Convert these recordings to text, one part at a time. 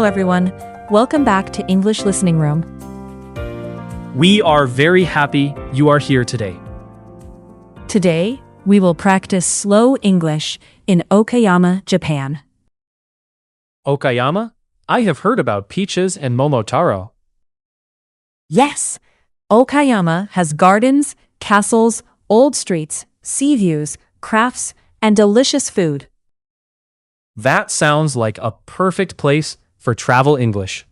everyone. Welcome back to English Listening Room. We are very happy you are here today. Today, we will practice slow English in Okayama, Japan. Okayama? I have heard about peaches and Momotaro. Yes, Okayama has gardens, castles, old streets, sea views, crafts, and delicious food. That sounds like a perfect place for travel English.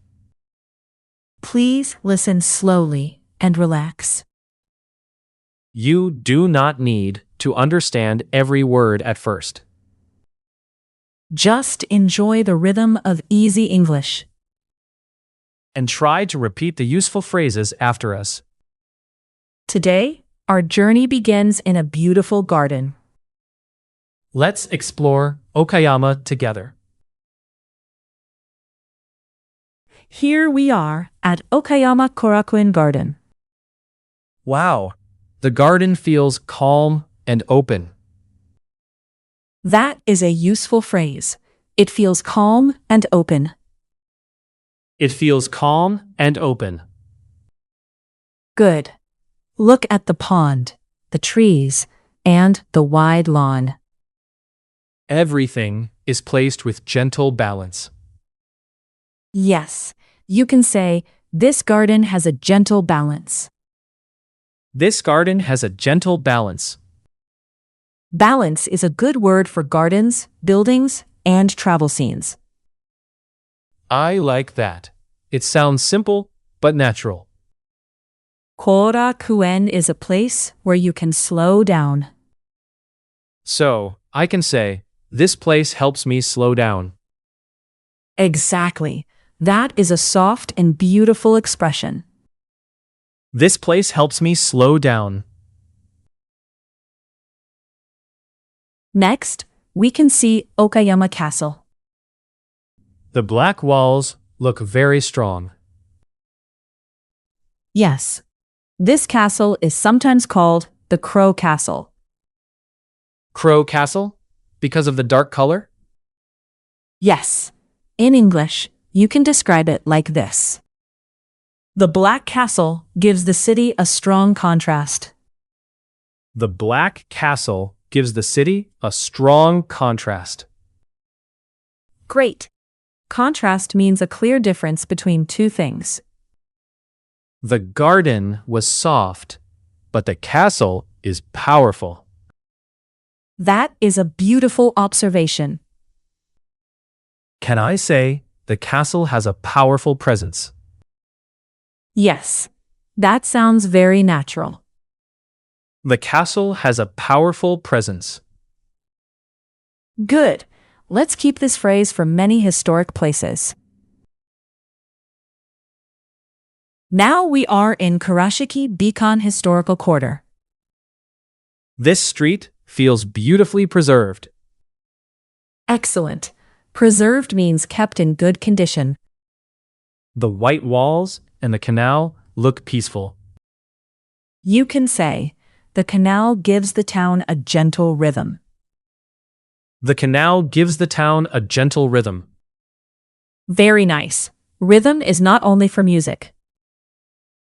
Please listen slowly and relax. You do not need to understand every word at first. Just enjoy the rhythm of easy English. And try to repeat the useful phrases after us. Today, our journey begins in a beautiful garden. Let's explore Okayama together. Here we are at Okayama Korakuen Garden. Wow, the garden feels calm and open. That is a useful phrase. It feels calm and open. It feels calm and open. Good. Look at the pond, the trees, and the wide lawn. Everything is placed with gentle balance. Yes, you can say, this garden has a gentle balance. This garden has a gentle balance. Balance is a good word for gardens, buildings, and travel scenes. I like that. It sounds simple, but natural. Korakuen is a place where you can slow down. So, I can say, this place helps me slow down. Exactly. That is a soft and beautiful expression. This place helps me slow down. Next, we can see Okayama Castle. The black walls look very strong. Yes, this castle is sometimes called the Crow Castle. Crow Castle? Because of the dark color? Yes, in English, you can describe it like this. The Black Castle gives the city a strong contrast. The black castle gives the city a strong contrast. Great. Contrast means a clear difference between two things. The garden was soft, but the castle is powerful. That is a beautiful observation. Can I say the castle has a powerful presence? Yes, that sounds very natural. The castle has a powerful presence. Good. Let's keep this phrase for many historic places. Now we are in Kurashiki Bikan Historical Quarter. This street feels beautifully preserved. Excellent. Preserved means kept in good condition. The white walls and the canal look peaceful. You can say, the canal gives the town a gentle rhythm. The canal gives the town a gentle rhythm. Very nice. Rhythm is not only for music.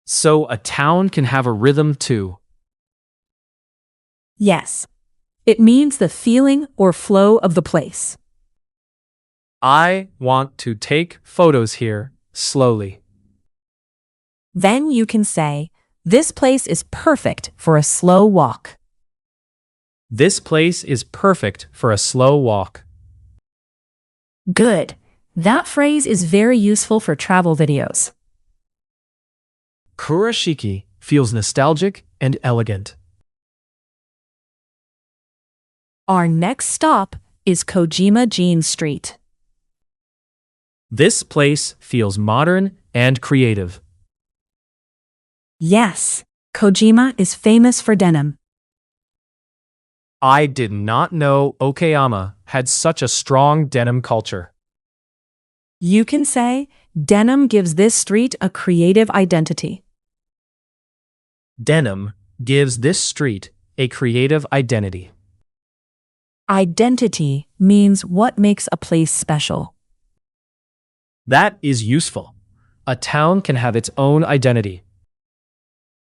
So a town can have a rhythm too. Yes. It means the feeling or flow of the place. I want to take photos here, slowly. Then you can say, this place is perfect for a slow walk. This place is perfect for a slow walk. Good. That phrase is very useful for travel videos. Kurashiki feels nostalgic and elegant. Our next stop is Kojima Jeans Street. This place feels modern and creative. Yes, Kojima is famous for denim. I did not know Okayama had such a strong denim culture. You can say, denim gives this street a creative identity. Denim gives this street a creative identity. Identity means what makes a place special. That is useful. A town can have its own identity.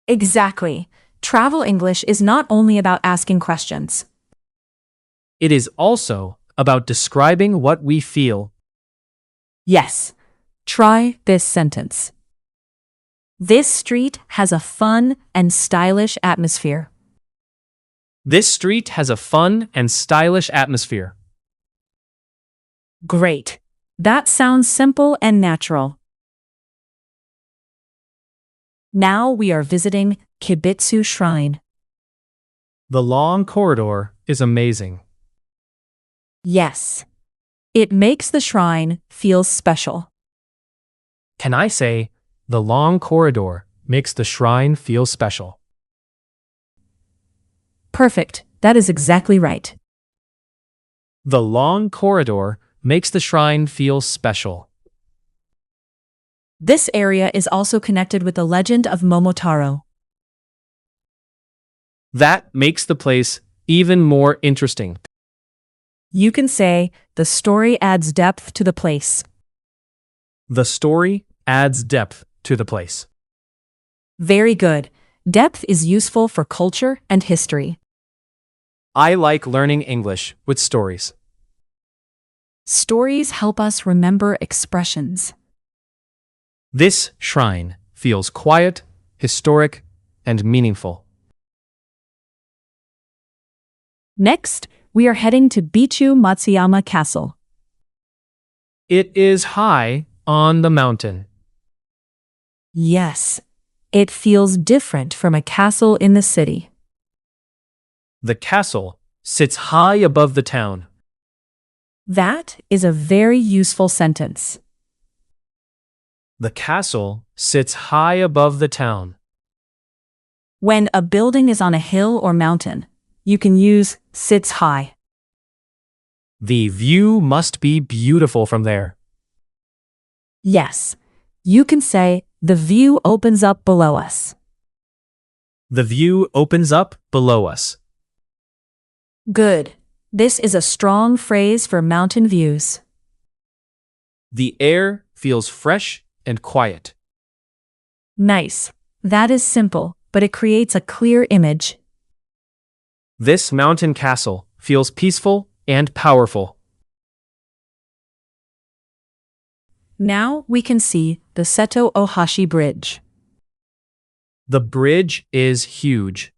Exactly. Travel English is not only about asking questions. It is also about describing what we feel. Yes. Try this sentence. This street has a fun and stylish atmosphere. This street has a fun and stylish atmosphere. Great. That sounds simple and natural. Now we are visiting Kibitsu Shrine. The long corridor is amazing. Yes. It makes the shrine feel special. Can I say, the long corridor makes the shrine feel special? Perfect. That is exactly right. The long corridor makes the shrine feel special. This area is also connected with the legend of Momotaro. That makes the place even more interesting. You can say the story adds depth to the place. The story adds depth to the place. Very good. Depth is useful for culture and history. I like learning English with stories. Stories help us remember expressions. This shrine feels quiet, historic, and meaningful. Next, we are heading to Bitchu Matsuyama Castle. It is high on the mountain. Yes, it feels different from a castle in the city. The castle sits high above the town. That is a very useful sentence. The castle sits high above the town. When a building is on a hill or mountain, you can use sits high. The view must be beautiful from there. Yes, you can say the view opens up below us. The view opens up below us. Good. This is a strong phrase for mountain views. The air feels fresh and quiet. Nice. That is simple, but it creates a clear image. This mountain castle feels peaceful and powerful. Now we can see the Seto Ohashi Bridge. The bridge is huge.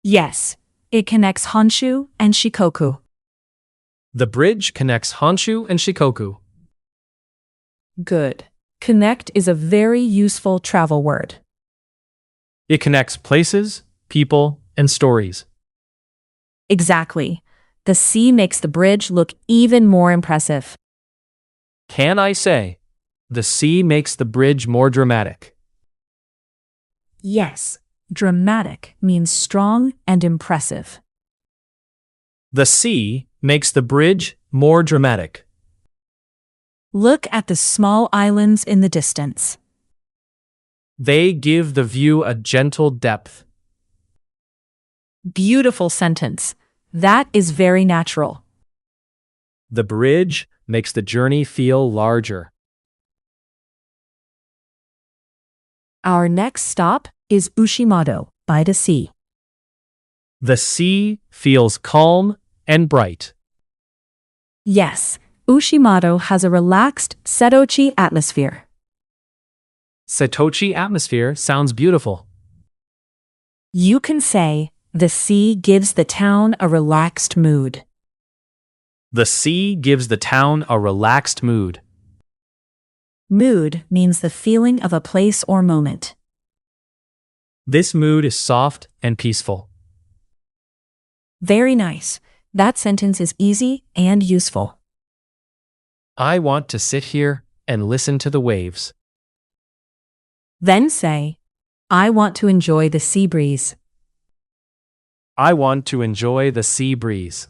Yes, it connects Honshu and Shikoku. The bridge connects Honshu and Shikoku. Good. Connect is a very useful travel word. It connects places, people, and stories. Exactly. The sea makes the bridge look even more impressive. Can I say, the sea makes the bridge more dramatic? Yes, dramatic means strong and impressive. The sea makes the bridge more dramatic. Look at the small islands in the distance. They give the view a gentle depth. Beautiful sentence. That is very natural. The bridge makes the journey feel larger. Our next stop is Ushimado by the sea. The sea feels calm and bright. Yes, Ushimado has a relaxed Setochi atmosphere. Setochi atmosphere sounds beautiful. You can say the sea gives the town a relaxed mood. The sea gives the town a relaxed mood. Mood means the feeling of a place or moment. This mood is soft and peaceful. Very nice. That sentence is easy and useful. I want to sit here and listen to the waves. Then say, I want to enjoy the sea breeze. I want to enjoy the sea breeze.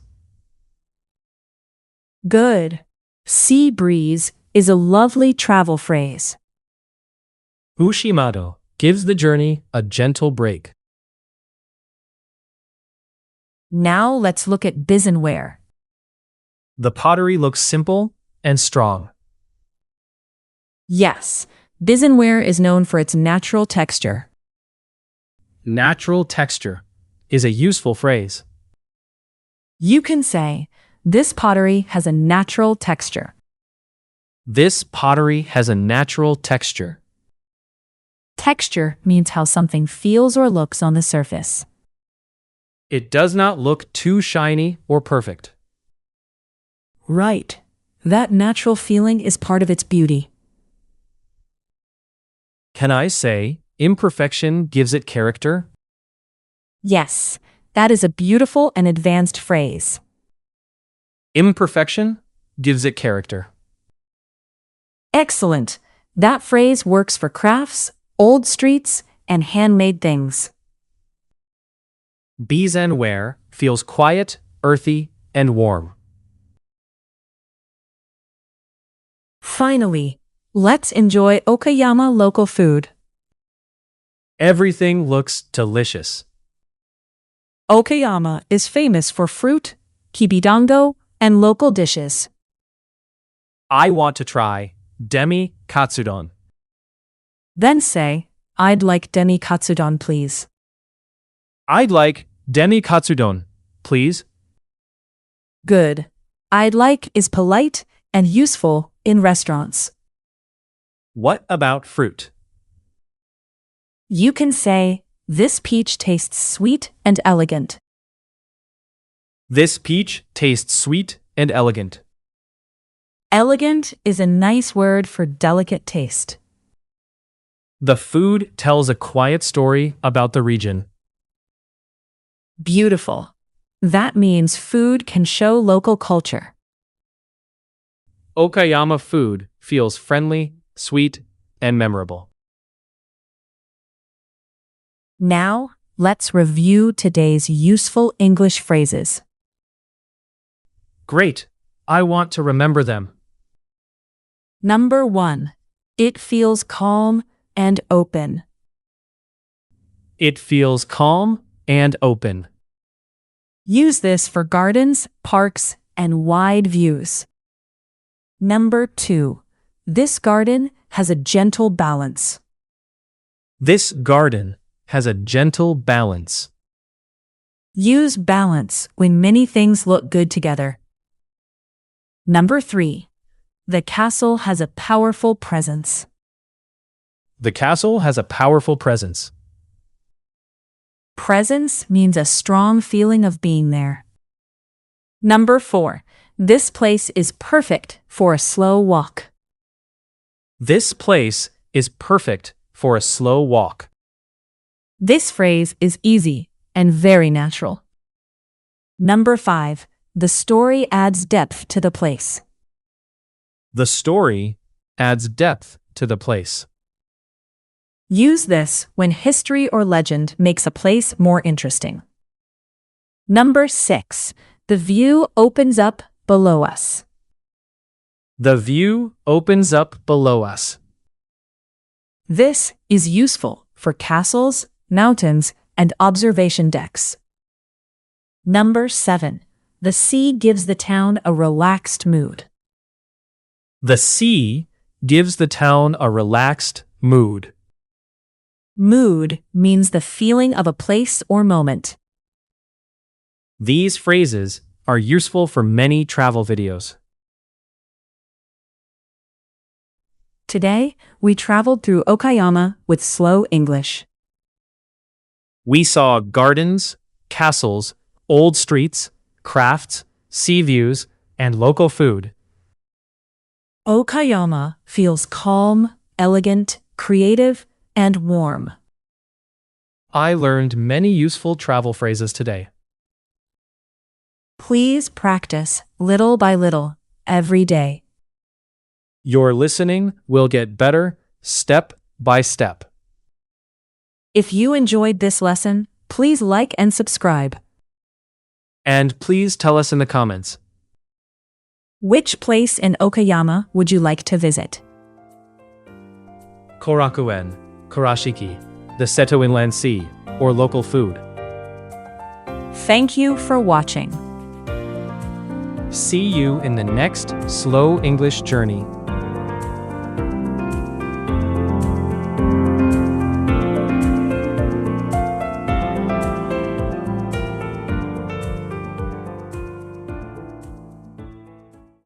Good. Sea breeze is a lovely travel phrase. Ushimado gives the journey a gentle break. Now let's look at Bizen ware. The pottery looks simple and strong. Yes, Bizenware is known for its natural texture. Natural texture is a useful phrase. You can say, this pottery has a natural texture. This pottery has a natural texture. Texture means how something feels or looks on the surface. It does not look too shiny or perfect. Right. That natural feeling is part of its beauty. Can I say, imperfection gives it character? Yes, that is a beautiful and advanced phrase. Imperfection gives it character. Excellent. That phrase works for crafts, old streets, and handmade things. Bizen ware feels quiet, earthy, and warm. Finally, let's enjoy Okayama local food. Everything looks delicious. Okayama is famous for fruit, kibidango, and local dishes. I want to try demi katsudon. Then say, I'd like demi katsudon, please. I'd like demi katsudon, please. Good. I'd like is polite and useful in restaurants. What about fruit? You can say, this peach tastes sweet and elegant. This peach tastes sweet and elegant. Elegant is a nice word for delicate taste. The food tells a quiet story about the region. Beautiful. That means food can show local culture. Okayama food feels friendly, sweet, and memorable. Now, let's review today's useful English phrases. Great. I want to remember them. Number 1. It feels calm and open. It feels calm and open. Use this for gardens, parks, and wide views. Number 2. This garden has a gentle balance. This garden has a gentle balance. Use balance when many things look good together. Number 3. The castle has a powerful presence. The castle has a powerful presence. Presence means a strong feeling of being there. Number 4. This place is perfect for a slow walk. This place is perfect for a slow walk. This phrase is easy and very natural. Number 5. The story adds depth to the place. The story adds depth to the place. Use this when history or legend makes a place more interesting. Number 6. The view opens up below us. The view opens up below us. This is useful for castles, mountains, and observation decks. Number 7. The sea gives the town a relaxed mood. The sea gives the town a relaxed mood. Mood means the feeling of a place or moment. These phrases are useful for many travel videos. Today, we traveled through Okayama with slow English. We saw gardens, castles, old streets, crafts, sea views, and local food. Okayama feels calm, elegant, creative, and warm. I learned many useful travel phrases today. Please practice little by little every day. Your listening will get better step by step. If you enjoyed this lesson, please like and subscribe. And please tell us in the comments. Which place in Okayama would you like to visit? Korakuen, Kurashiki, the Seto Inland Sea, or local food. Thank you for watching. See you in the next Slow English Journey.